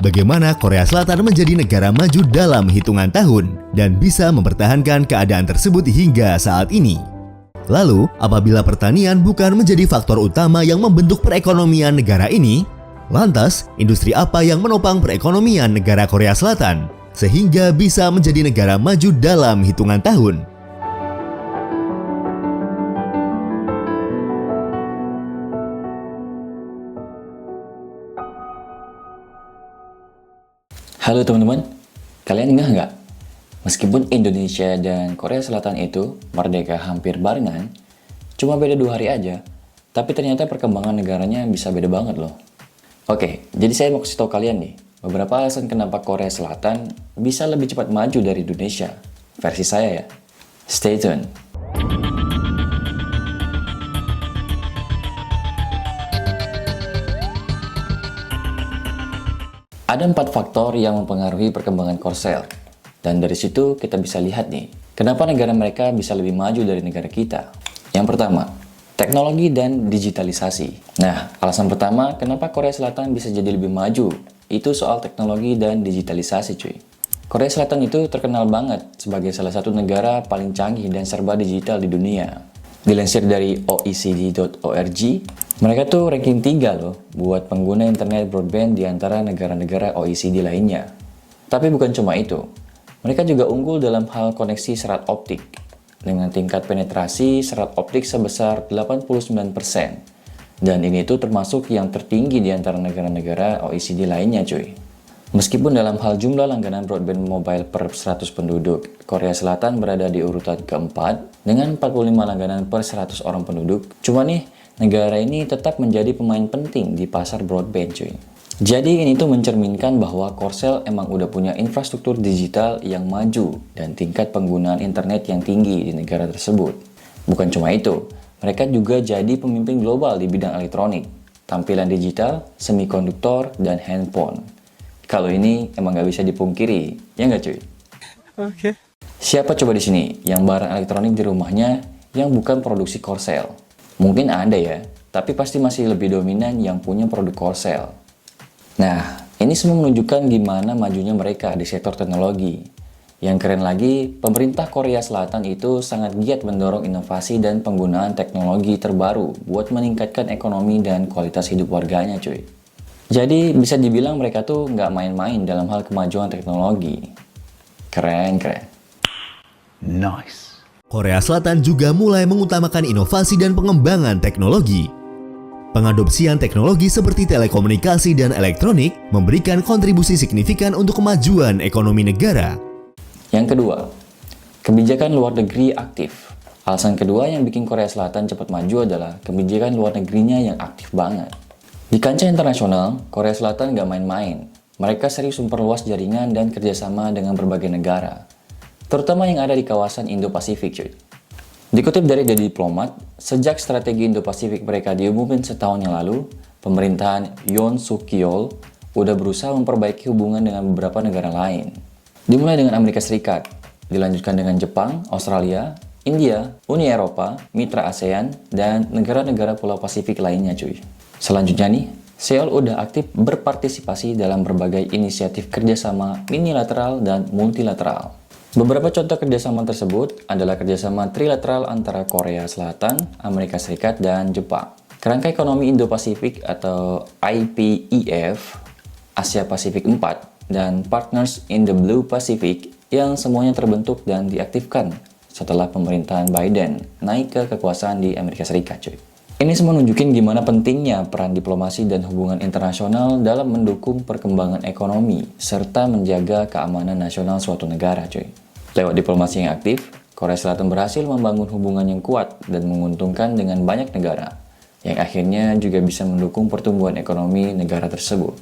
bagaimana Korea Selatan menjadi negara maju dalam hitungan tahun dan bisa mempertahankan keadaan tersebut hingga saat ini. Lalu, apabila pertanian bukan menjadi faktor utama yang membentuk perekonomian negara ini, lantas industri apa yang menopang perekonomian negara Korea Selatan sehingga bisa menjadi negara maju dalam hitungan tahun? Halo teman-teman, kalian ngeh nggak? Meskipun Indonesia dan Korea Selatan itu merdeka hampir barengan, cuma beda 2 hari aja, tapi ternyata perkembangan negaranya bisa beda banget loh. Oke, jadi saya mau kasih tahu kalian nih, beberapa alasan kenapa Korea Selatan bisa lebih cepat maju dari Indonesia, versi saya ya. Stay tuned. Ada 4 faktor yang mempengaruhi perkembangan Korsel. Dan dari situ kita bisa lihat nih, kenapa negara mereka bisa lebih maju dari negara kita. Yang pertama, teknologi dan digitalisasi. Nah, alasan pertama kenapa Korea Selatan bisa jadi lebih maju, itu soal teknologi dan digitalisasi cuy. Korea Selatan itu terkenal banget sebagai salah satu negara paling canggih dan serba digital di dunia. Dilansir dari OECD.org, mereka tuh ranking 3 loh buat pengguna internet broadband di antara negara-negara OECD lainnya. Tapi bukan cuma itu, mereka juga unggul dalam hal koneksi serat optik dengan tingkat penetrasi serat optik sebesar 89%. Dan ini tuh termasuk yang tertinggi di antara negara-negara OECD lainnya cuy. Meskipun dalam hal jumlah langganan broadband mobile per 100 penduduk, Korea Selatan berada di urutan keempat dengan 45 langganan per 100 orang penduduk. Cuma nih, negara ini tetap menjadi pemain penting di pasar broadband cuy. Jadi ini tuh mencerminkan bahwa Korsel emang udah punya infrastruktur digital yang maju dan tingkat penggunaan internet yang tinggi di negara tersebut. Bukan cuma itu, mereka juga jadi pemimpin global di bidang elektronik, tampilan digital, semikonduktor, dan handphone. Kalau ini emang nggak bisa dipungkiri, ya nggak cuy? Oke. Siapa coba di sini yang barang elektronik di rumahnya yang bukan produksi Korsel? Mungkin ada ya, tapi pasti masih lebih dominan yang punya produk Korsel. Nah, ini semua menunjukkan gimana majunya mereka di sektor teknologi. Yang keren lagi, pemerintah Korea Selatan itu sangat giat mendorong inovasi dan penggunaan teknologi terbaru buat meningkatkan ekonomi dan kualitas hidup warganya cuy. Jadi bisa dibilang mereka tuh nggak main-main dalam hal kemajuan teknologi. Keren. Nice. Korea Selatan juga mulai mengutamakan inovasi dan pengembangan teknologi. Pengadopsian teknologi seperti telekomunikasi dan elektronik memberikan kontribusi signifikan untuk kemajuan ekonomi negara. Yang kedua, kebijakan luar negeri aktif. Alasan kedua yang bikin Korea Selatan cepat maju adalah kebijakan luar negerinya yang aktif banget. Di kancah internasional, Korea Selatan nggak main-main. Mereka serius memperluas jaringan dan kerjasama dengan berbagai negara, terutama yang ada di kawasan Indo-Pasifik cuy. Dikutip dari The Diplomat, sejak strategi Indo-Pasifik mereka diumumin setahun yang lalu, pemerintahan Yoon Suk Yeol udah berusaha memperbaiki hubungan dengan beberapa negara lain. Dimulai dengan Amerika Serikat, dilanjutkan dengan Jepang, Australia, India, Uni Eropa, mitra ASEAN, dan negara-negara Pulau Pasifik lainnya cuy. Selanjutnya nih, Seoul udah aktif berpartisipasi dalam berbagai inisiatif kerjasama minilateral dan multilateral. Beberapa contoh kerjasama tersebut adalah kerjasama trilateral antara Korea Selatan, Amerika Serikat, dan Jepang. Kerangka Ekonomi Indo-Pasifik atau IPEF, Asia Pasifik 4, dan Partners in the Blue Pacific yang semuanya terbentuk dan diaktifkan setelah pemerintahan Biden naik ke kekuasaan di Amerika Serikat cuy. Ini semua nunjukin gimana pentingnya peran diplomasi dan hubungan internasional dalam mendukung perkembangan ekonomi serta menjaga keamanan nasional suatu negara cuy. Lewat diplomasi yang aktif, Korea Selatan berhasil membangun hubungan yang kuat dan menguntungkan dengan banyak negara, yang akhirnya juga bisa mendukung pertumbuhan ekonomi negara tersebut.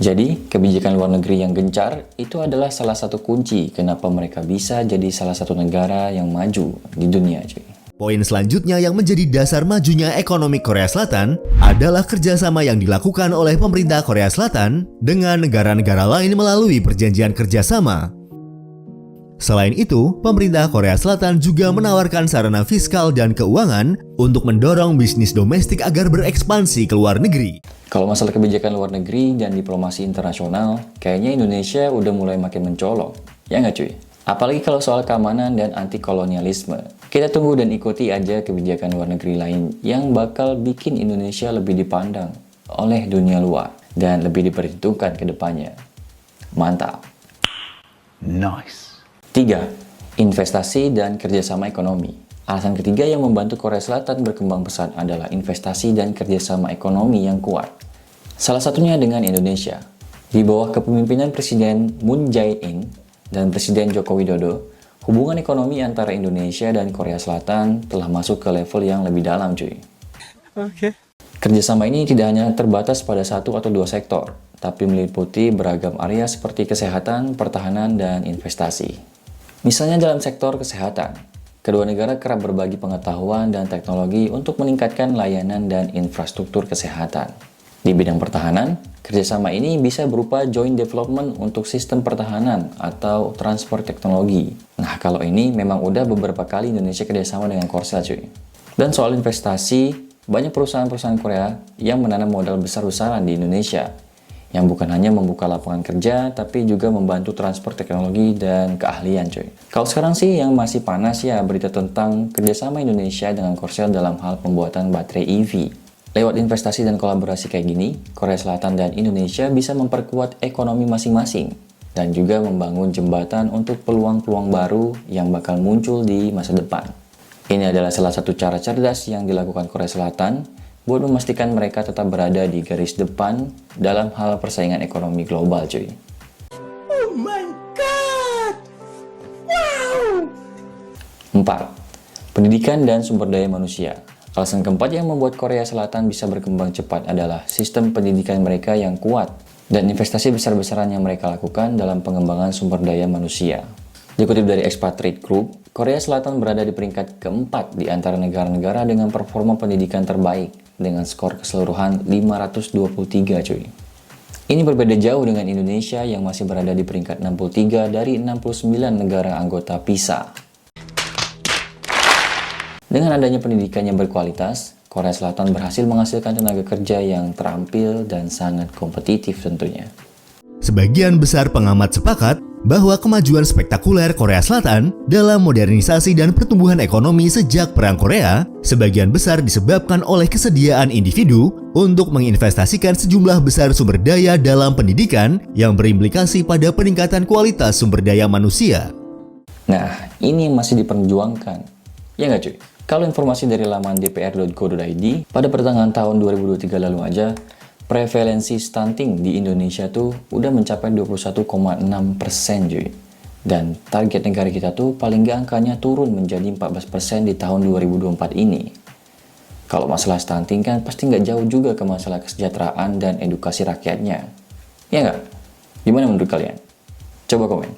Jadi, kebijakan luar negeri yang gencar itu adalah salah satu kunci kenapa mereka bisa jadi salah satu negara yang maju di dunia cuy. Poin selanjutnya yang menjadi dasar majunya ekonomi Korea Selatan adalah kerjasama yang dilakukan oleh pemerintah Korea Selatan dengan negara-negara lain melalui perjanjian kerjasama. Selain itu, pemerintah Korea Selatan juga menawarkan sarana fiskal dan keuangan untuk mendorong bisnis domestik agar berekspansi ke luar negeri. Kalau masalah kebijakan luar negeri dan diplomasi internasional, kayaknya Indonesia udah mulai makin mencolok. Ya nggak cuy? Apalagi kalau soal keamanan dan anti-kolonialisme. Kita tunggu dan ikuti aja kebijakan luar negeri lain yang bakal bikin Indonesia lebih dipandang oleh dunia luar dan lebih diperhitungkan ke depannya. Mantap. Nice. 3. Investasi dan kerjasama ekonomi. Alasan ketiga yang membantu Korea Selatan berkembang pesat adalah investasi dan kerjasama ekonomi yang kuat. Salah satunya dengan Indonesia. Di bawah kepemimpinan Presiden Moon Jae-in dan Presiden Joko Widodo, hubungan ekonomi antara Indonesia dan Korea Selatan telah masuk ke level yang lebih dalam cuy. Oke. Kerjasama ini tidak hanya terbatas pada satu atau dua sektor, tapi meliputi beragam area seperti kesehatan, pertahanan, dan investasi. Misalnya dalam sektor kesehatan, kedua negara kerap berbagi pengetahuan dan teknologi untuk meningkatkan layanan dan infrastruktur kesehatan. Di bidang pertahanan, kerjasama ini bisa berupa joint development untuk sistem pertahanan atau transfer teknologi. Nah, kalau ini memang udah beberapa kali Indonesia kerjasama dengan Korsel cuy. Dan soal investasi, banyak perusahaan-perusahaan Korea yang menanam modal besar-besaran di Indonesia, yang bukan hanya membuka lapangan kerja, tapi juga membantu transfer teknologi dan keahlian cuy. Kalau sekarang sih yang masih panas ya berita tentang kerjasama Indonesia dengan Korsel dalam hal pembuatan baterai EV. Lewat investasi dan kolaborasi kayak gini, Korea Selatan dan Indonesia bisa memperkuat ekonomi masing-masing dan juga membangun jembatan untuk peluang-peluang baru yang bakal muncul di masa depan. Ini adalah salah satu cara cerdas yang dilakukan Korea Selatan buat memastikan mereka tetap berada di garis depan dalam hal persaingan ekonomi global cuy. Oh my god! Wow! 4. Pendidikan dan sumber daya manusia. Alasan keempat yang membuat Korea Selatan bisa berkembang cepat adalah sistem pendidikan mereka yang kuat dan investasi besar-besaran yang mereka lakukan dalam pengembangan sumber daya manusia. Dikutip dari Expatriate Group, Korea Selatan berada di peringkat keempat di antara negara-negara dengan performa pendidikan terbaik dengan skor keseluruhan 523 cuy. Ini berbeda jauh dengan Indonesia yang masih berada di peringkat 63 dari 69 negara anggota PISA. Dengan adanya pendidikan yang berkualitas, Korea Selatan berhasil menghasilkan tenaga kerja yang terampil dan sangat kompetitif tentunya. Sebagian besar pengamat sepakat bahwa kemajuan spektakuler Korea Selatan dalam modernisasi dan pertumbuhan ekonomi sejak Perang Korea sebagian besar disebabkan oleh kesediaan individu untuk menginvestasikan sejumlah besar sumber daya dalam pendidikan yang berimplikasi pada peningkatan kualitas sumber daya manusia. Nah, ini masih diperjuangkan. Ya nggak cuy? Kalau informasi dari laman dpr.go.id, pada pertengahan tahun 2023 lalu aja, prevalensi stunting di Indonesia tuh udah mencapai 21,6% cuy. Dan target negara kita tuh paling nggak angkanya turun menjadi 14% di tahun 2024 ini. Kalau masalah stunting kan pasti nggak jauh juga ke masalah kesejahteraan dan edukasi rakyatnya. Ya nggak? Gimana menurut kalian? Coba komen.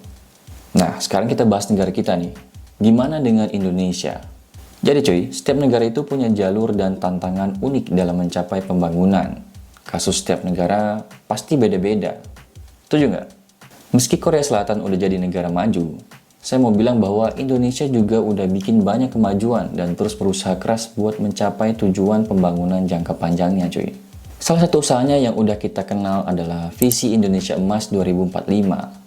Nah, sekarang kita bahas negara kita nih. Gimana dengan Indonesia? Jadi cuy, setiap negara itu punya jalur dan tantangan unik dalam mencapai pembangunan. Kasus setiap negara pasti beda-beda. Setuju nggak? Meski Korea Selatan udah jadi negara maju, saya mau bilang bahwa Indonesia juga udah bikin banyak kemajuan dan terus berusaha keras buat mencapai tujuan pembangunan jangka panjangnya cuy. Salah satu usahanya yang udah kita kenal adalah Visi Indonesia Emas 2045.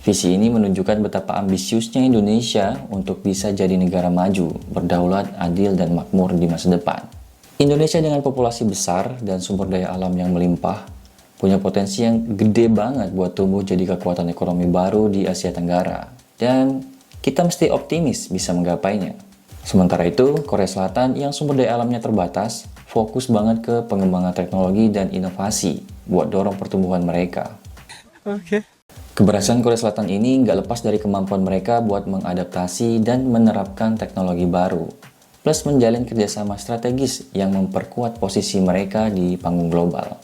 Visi ini menunjukkan betapa ambisiusnya Indonesia untuk bisa jadi negara maju, berdaulat, adil, dan makmur di masa depan. Indonesia dengan populasi besar dan sumber daya alam yang melimpah, punya potensi yang gede banget buat tumbuh jadi kekuatan ekonomi baru di Asia Tenggara. Dan kita mesti optimis bisa menggapainya. Sementara itu, Korea Selatan yang sumber daya alamnya terbatas, fokus banget ke pengembangan teknologi dan inovasi buat dorong pertumbuhan mereka. Oke. Keberhasilan Korea Selatan ini nggak lepas dari kemampuan mereka buat mengadaptasi dan menerapkan teknologi baru, plus menjalin kerjasama strategis yang memperkuat posisi mereka di panggung global.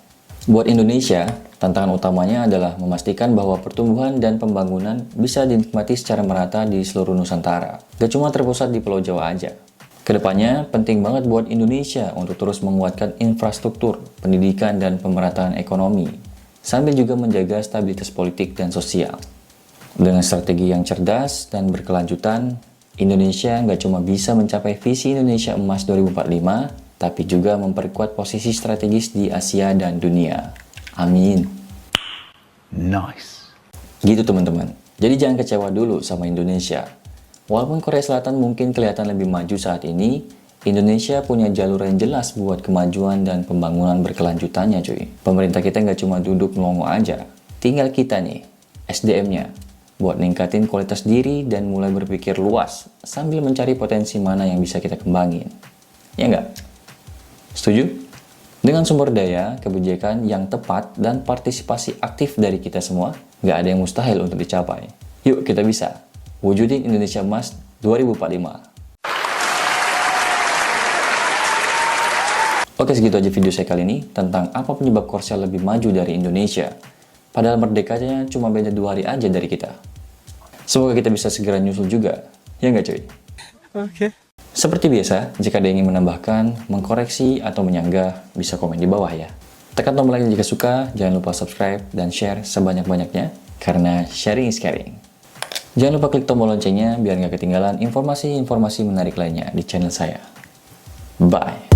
Buat Indonesia, tantangan utamanya adalah memastikan bahwa pertumbuhan dan pembangunan bisa dinikmati secara merata di seluruh Nusantara, gak cuma terpusat di Pulau Jawa aja. Kedepannya, penting banget buat Indonesia untuk terus menguatkan infrastruktur, pendidikan, dan pemerataan ekonomi, sambil juga menjaga stabilitas politik dan sosial. Dengan strategi yang cerdas dan berkelanjutan, Indonesia nggak cuma bisa mencapai visi Indonesia Emas 2045, tapi juga memperkuat posisi strategis di Asia dan dunia. Amin. Nice. Gitu teman-teman. Jadi jangan kecewa dulu sama Indonesia. Walaupun Korea Selatan mungkin kelihatan lebih maju saat ini, Indonesia punya jalur yang jelas buat kemajuan dan pembangunan berkelanjutannya cuy. Pemerintah kita nggak cuma duduk melongo aja. Tinggal kita nih, SDM-nya, buat ningkatin kualitas diri dan mulai berpikir luas sambil mencari potensi mana yang bisa kita kembangin. Ya nggak? Setuju? Dengan sumber daya, kebijakan yang tepat, dan partisipasi aktif dari kita semua, nggak ada yang mustahil untuk dicapai. Yuk kita bisa. Wujudin Indonesia Emas 2045. Oke, segitu aja video saya kali ini tentang apa penyebab Korsel lebih maju dari Indonesia. Padahal merdekanya cuma beda 2 hari aja dari kita. Semoga kita bisa segera nyusul juga. Ya nggak cuy? Okay. Seperti biasa, jika ada yang ingin menambahkan, mengkoreksi, atau menyanggah, bisa komen di bawah ya. Tekan tombol like jika suka, jangan lupa subscribe dan share sebanyak-banyaknya, karena sharing is caring. Jangan lupa klik tombol loncengnya biar nggak ketinggalan informasi-informasi menarik lainnya di channel saya. Bye!